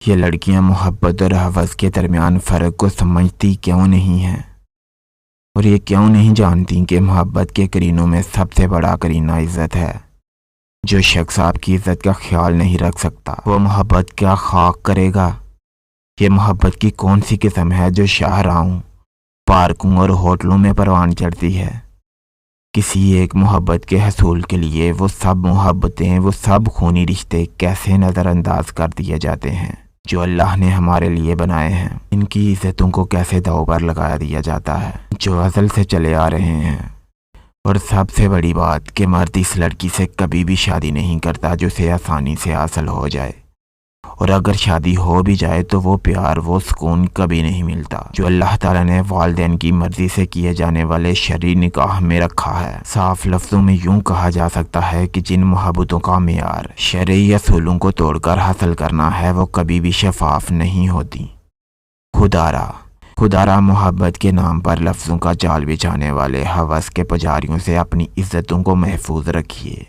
یہ لڑکیاں محبت اور ہوس کے درمیان فرق کو سمجھتی کیوں نہیں ہیں، اور یہ کیوں نہیں جانتی کہ محبت کے کرینوں میں سب سے بڑا کرینہ عزت ہے۔ جو شخص آپ کی عزت کا خیال نہیں رکھ سکتا وہ محبت کیا خاک کرے گا۔ یہ محبت کی کون سی قسم ہے جو شاہراہوں، پارکوں اور ہوٹلوں میں پروان چڑھتی ہے۔ کسی ایک محبت کے حصول کے لیے وہ سب محبتیں، وہ سب خونی رشتے کیسے نظر انداز کر دیے جاتے ہیں جو اللہ نے ہمارے لیے بنائے ہیں۔ ان کی عزتوں کو کیسے داؤ پر لگا دیا جاتا ہے جو ازل سے چلے آ رہے ہیں۔ اور سب سے بڑی بات کہ مرد اس لڑکی سے کبھی بھی شادی نہیں کرتا جو اسے آسانی سے حاصل ہو جائے، اور اگر شادی ہو بھی جائے تو وہ پیار، وہ سکون کبھی نہیں ملتا جو اللہ تعالیٰ نے والدین کی مرضی سے کیے جانے والے شرعی نکاح میں رکھا ہے۔ صاف لفظوں میں یوں کہا جا سکتا ہے کہ جن محبتوں کا معیار شرعی اصولوں کو توڑ کر حاصل کرنا ہے وہ کبھی بھی شفاف نہیں ہوتی۔ خدارا محبت کے نام پر لفظوں کا جال بچھانے والے ہوس کے پجاریوں سے اپنی عزتوں کو محفوظ رکھیے۔